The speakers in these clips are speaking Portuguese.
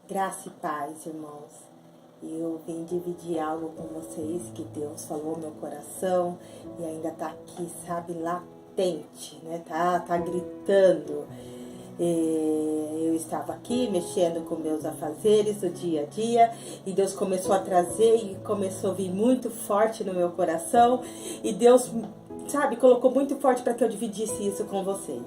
Graça e paz, irmãos. Eu vim dividir algo com vocês que Deus falou no meu coração e ainda tá aqui, sabe, latente, né? Tá gritando. Eu estava aqui mexendo com meus afazeres do dia a dia e Deus começou a trazer e começou a vir muito forte no meu coração e Deus, sabe, colocou muito forte para que eu dividisse isso com vocês.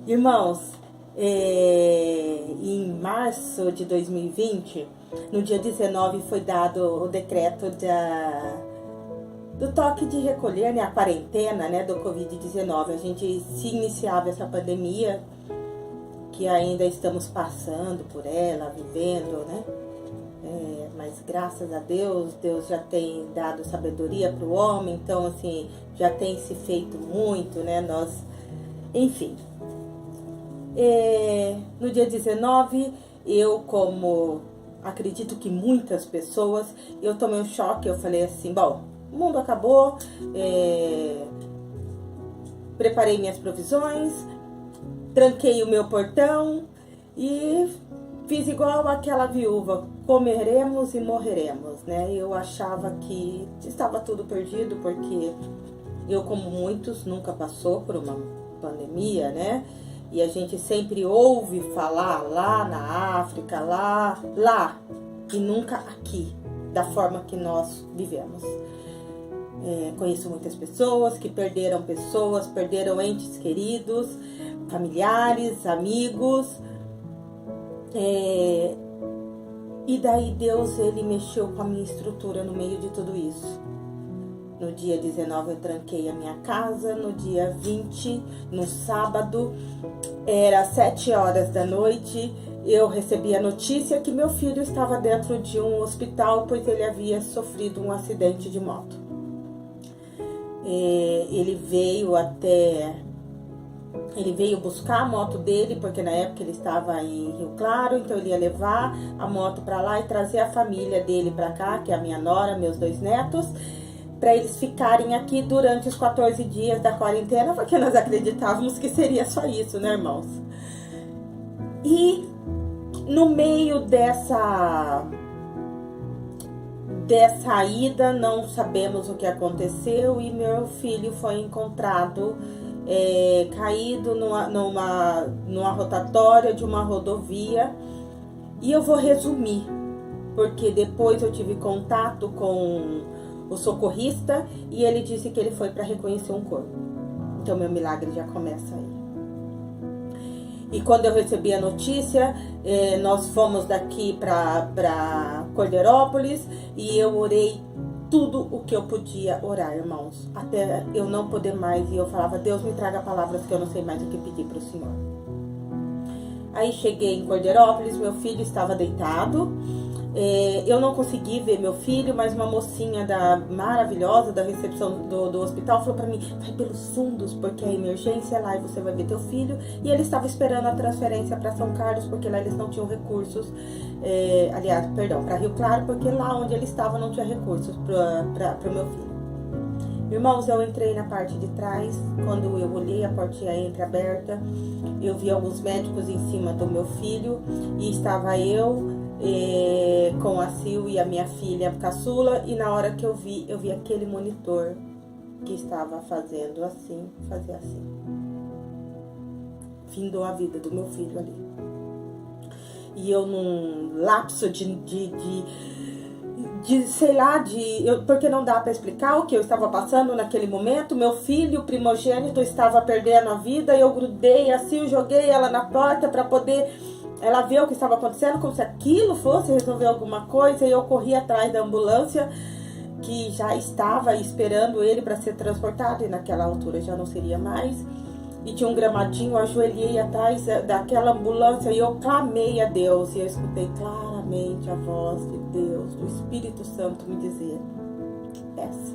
Irmãos, em março de 2020, no dia 19, foi dado o decreto do toque de recolher, né, a quarentena, né, do Covid-19. A gente se iniciava essa pandemia, que ainda estamos passando por ela, vivendo, né? Mas graças a Deus, Deus já tem dado sabedoria para o homem, então assim, já tem se feito muito, né? Enfim. No dia 19, eu, como acredito que muitas pessoas, eu tomei um choque. Eu falei assim, bom, o mundo acabou, preparei minhas provisões, tranquei o meu portão e fiz igual aquela viúva, comeremos e morreremos, né? Eu achava que estava tudo perdido, porque eu, como muitos, nunca passou por uma pandemia, né? E a gente sempre ouve falar lá na África, lá, e nunca aqui, da forma que nós vivemos. Conheço muitas pessoas que perderam entes queridos, familiares, amigos. E daí Deus, ele mexeu com a minha estrutura no meio de tudo isso. No dia 19 eu tranquei a minha casa, no dia 20, no sábado, era 7 horas da noite, eu recebi a notícia que meu filho estava dentro de um hospital, pois ele havia sofrido um acidente de moto. Ele veio buscar a moto dele, porque na época ele estava em Rio Claro, então ele ia levar a moto para lá e trazer a família dele para cá, que é a minha nora, meus 2 netos, para eles ficarem aqui durante os 14 dias da quarentena, porque nós acreditávamos que seria só isso, né, irmãos? E no meio dessa ida, não sabemos o que aconteceu e meu filho foi encontrado caído numa rotatória de uma rodovia. E eu vou resumir, porque depois eu tive contato com o socorrista e ele disse que ele foi para reconhecer um corpo. Então meu milagre já começa aí. E quando eu recebi a notícia, nós fomos daqui para Cordeirópolis e eu orei tudo o que eu podia orar, irmãos, até eu não poder mais. E eu falava, Deus, me traga palavras que eu não sei mais o que pedir para o Senhor. Aí cheguei em Cordeirópolis, meu filho estava deitado. Eu não consegui ver meu filho, mas uma mocinha maravilhosa da recepção do hospital falou para mim, vai pelos fundos, porque a emergência é lá e você vai ver teu filho. E ele estava esperando a transferência para São Carlos, porque lá eles não tinham recursos, para Rio Claro, porque lá onde ele estava não tinha recursos para o meu filho. Irmãos, eu entrei na parte de trás. Quando eu olhei a portinha entreaberta, eu vi alguns médicos em cima do meu filho e estava eu com a Sil e a minha filha caçula, e na hora que eu vi aquele monitor que estava fazendo assim, fazia assim. Findou a vida do meu filho ali. E eu, num lapso porque não dá para explicar o que eu estava passando naquele momento. Meu filho primogênito estava perdendo a vida, eu grudei assim, joguei ela na porta para poder ela ver o que estava acontecendo, como se aquilo fosse resolver alguma coisa. E eu corri atrás da ambulância, que já estava esperando ele para ser transportado, e naquela altura já não seria mais. E tinha um gramadinho, eu ajoelhei atrás daquela ambulância e eu clamei a Deus. E eu escutei claramente a voz de Deus, do Espírito Santo, me dizer, peça.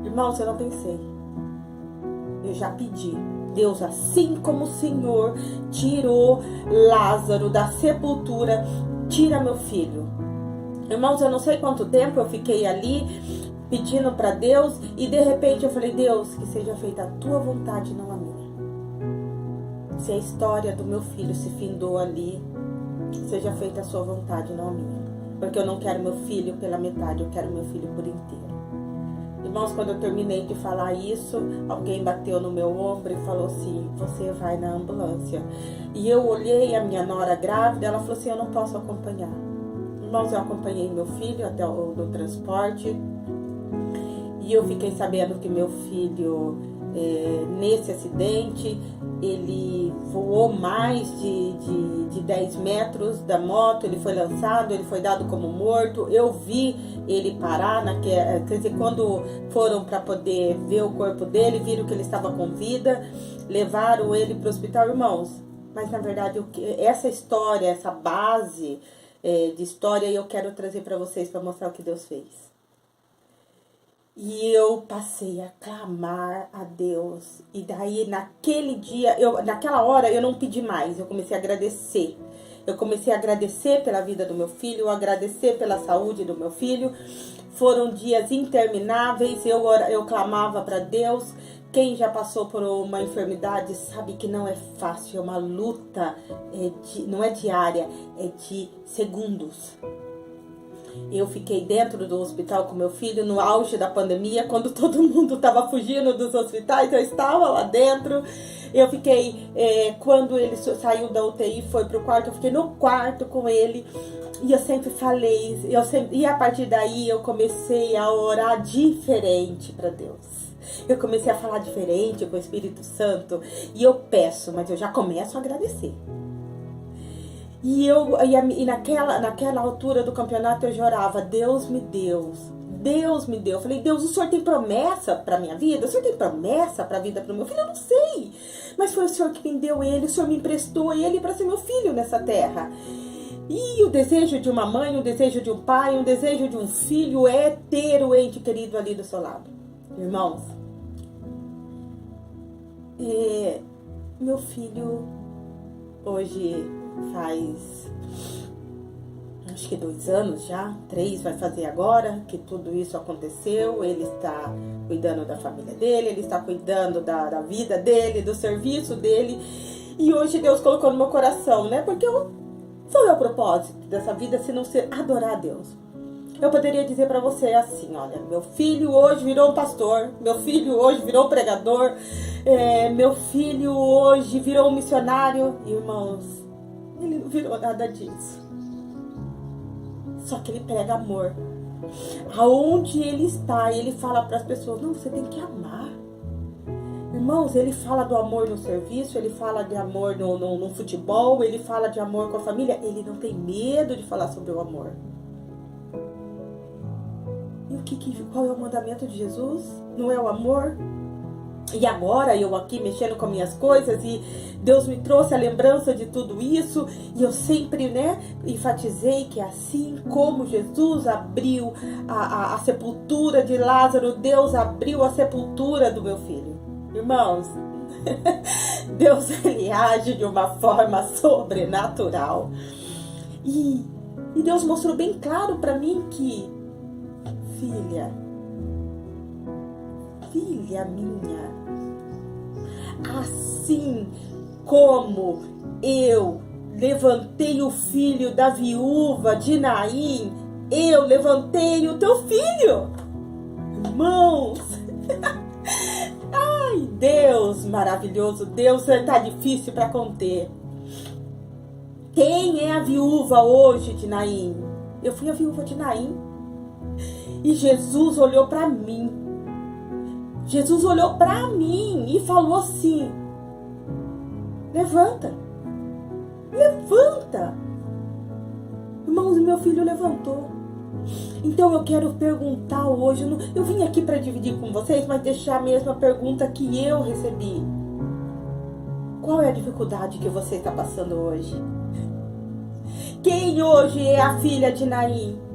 Irmãos, eu não pensei, eu já pedi. Deus, assim como o Senhor tirou Lázaro da sepultura, tira meu filho. Irmãos, eu não sei quanto tempo eu fiquei ali pedindo para Deus, e de repente eu falei, Deus, que seja feita a tua vontade, não a minha. Se a história do meu filho se findou ali, seja feita a sua vontade, não a minha. Porque eu não quero meu filho pela metade, eu quero meu filho por inteiro. Irmãos, quando eu terminei de falar isso, alguém bateu no meu ombro e falou assim, você vai na ambulância. E eu olhei a minha nora grávida, ela falou assim, eu não posso acompanhar. Irmãos, eu acompanhei meu filho até no transporte. E eu fiquei sabendo que meu filho, nesse acidente, ele voou mais de 10 metros da moto, ele foi lançado, ele foi dado como morto. Eu vi ele parar, quer dizer, quando foram para poder ver o corpo dele, viram que ele estava com vida, levaram ele para o hospital, irmãos. Mas na verdade, essa história, essa base de história, eu quero trazer para vocês, para mostrar o que Deus fez. E eu passei a clamar a Deus. E daí, naquele dia, naquela hora, eu não pedi mais. Eu comecei a agradecer. Eu comecei a agradecer pela vida do meu filho, agradecer pela saúde do meu filho. Foram dias intermináveis. Eu clamava para Deus. Quem já passou por uma enfermidade sabe que não é fácil. É uma luta, não é diária, é de segundos. Eu fiquei dentro do hospital com meu filho no auge da pandemia, quando todo mundo estava fugindo dos hospitais, eu estava lá dentro. Eu fiquei, quando ele saiu da UTI, foi pro quarto, eu fiquei no quarto com ele. E eu sempre falei, e a partir daí eu comecei a orar diferente para Deus. Eu comecei a falar diferente com o Espírito Santo. E eu peço, mas eu já começo a agradecer. E naquela altura do campeonato eu chorava, Deus me deu. Eu falei, Deus, o Senhor tem promessa para minha vida? O Senhor tem promessa para a vida do meu filho? Eu não sei. Mas foi o Senhor que me deu ele, o Senhor me emprestou ele para ser meu filho nessa terra. E o desejo de uma mãe, o desejo de um pai, o desejo de um filho é ter o ente querido ali do seu lado. Irmãos, meu filho hoje faz, acho que 2 anos já, 3 vai fazer agora, que tudo isso aconteceu. Ele está cuidando da família dele, ele está cuidando da vida dele, do serviço dele. E hoje Deus colocou no meu coração, né? Porque qual é o propósito dessa vida se não ser adorar a Deus? Eu poderia dizer para você assim, olha, meu filho hoje virou um pastor, meu filho hoje virou um pregador, meu filho hoje virou um missionário. Irmãos, ele não virou nada disso. Só que ele prega amor. Aonde ele está, ele fala para as pessoas, não, você tem que amar. Irmãos, ele fala do amor no serviço, ele fala de amor no futebol, ele fala de amor com a família. Ele não tem medo de falar sobre o amor. E qual é o mandamento de Jesus? Não é o amor? E agora eu aqui mexendo com minhas coisas e Deus me trouxe a lembrança de tudo isso. E eu sempre, enfatizei que assim como Jesus abriu a sepultura de Lázaro, Deus abriu a sepultura do meu filho. Irmãos, Deus, ele age de uma forma sobrenatural. E Deus mostrou bem claro para mim que, filha minha, assim como eu levantei o filho da viúva de Naim, eu levantei o teu filho. Irmãos, ai, Deus maravilhoso, Deus está difícil para conter. Quem é a viúva hoje de Naim? Eu fui a viúva de Naim. E Jesus olhou para mim. Jesus olhou para mim e falou assim: levanta. Levanta. Irmãos, meu filho levantou. Então eu quero perguntar hoje. Eu vim aqui para dividir com vocês, mas deixar a mesma pergunta que eu recebi. Qual é a dificuldade que você está passando hoje? Quem hoje é a filha de Naim?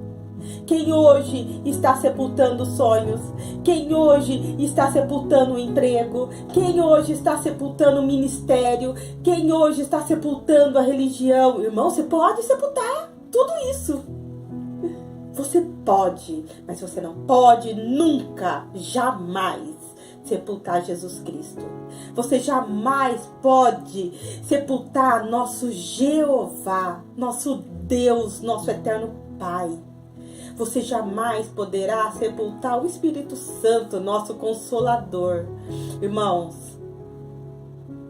Quem hoje está sepultando sonhos? Quem hoje está sepultando o emprego? Quem hoje está sepultando o ministério? Quem hoje está sepultando a religião? Irmão, você pode sepultar tudo isso. Você pode, mas você não pode nunca, jamais sepultar Jesus Cristo. Você jamais pode sepultar nosso Jeová, nosso Deus, nosso eterno Pai. Você jamais poderá sepultar o Espírito Santo, nosso Consolador. Irmãos,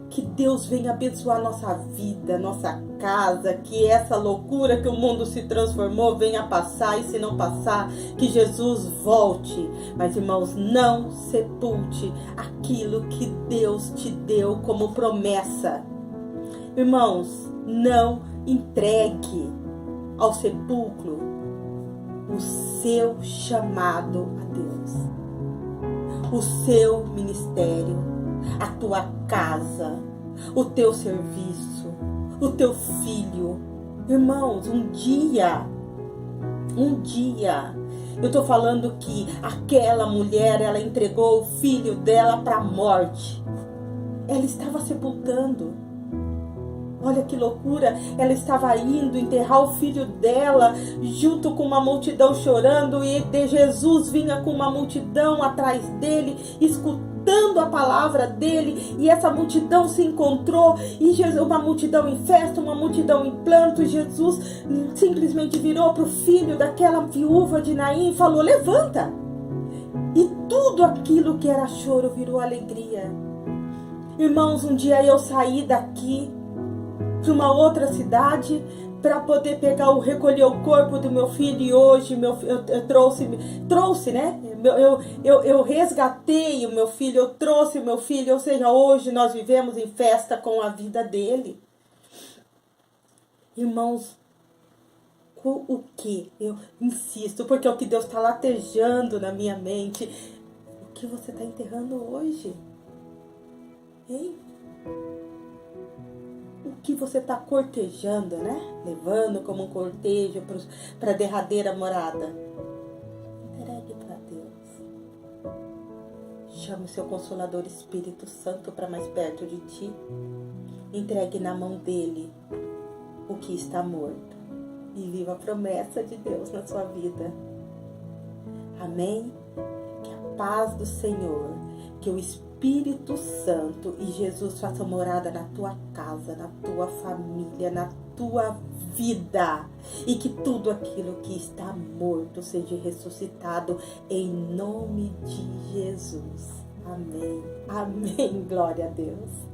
que Deus venha abençoar nossa vida, nossa casa, que essa loucura que o mundo se transformou venha passar, e se não passar, que Jesus volte. Mas, irmãos, não sepulte aquilo que Deus te deu como promessa. Irmãos, não entregue ao sepulcro o seu chamado a Deus, o seu ministério, a tua casa, o teu serviço, o teu filho. Irmãos, um dia, eu tô falando que aquela mulher, ela entregou o filho dela para a morte. Ela estava sepultando. Olha que loucura, ela estava indo enterrar o filho dela, junto com uma multidão chorando, e Jesus vinha com uma multidão atrás dele, escutando a palavra dele, e essa multidão se encontrou, e uma multidão em festa, uma multidão em planto. Jesus simplesmente virou para o filho daquela viúva de Naim e falou: levanta! E tudo aquilo que era choro virou alegria. Irmãos, um dia eu saí daqui para uma outra cidade para poder recolher o corpo do meu filho, e hoje eu trouxe, né? Eu resgatei o meu filho, eu trouxe o meu filho, ou seja, hoje nós vivemos em festa com a vida dele. Irmãos, o que? Eu insisto, porque é o que Deus está latejando na minha mente. O que você está enterrando hoje? Hein? O que você está cortejando, né? Levando como um cortejo para a derradeira morada. Entregue para Deus. Chame o seu Consolador Espírito Santo para mais perto de ti. Entregue na mão dele o que está morto. E viva a promessa de Deus na sua vida. Amém? Que a paz do Senhor, que o Espírito Santo e Jesus façam morada na tua casa, na tua família, na tua vida. E que tudo aquilo que está morto seja ressuscitado em nome de Jesus. Amém. Amém. Glória a Deus.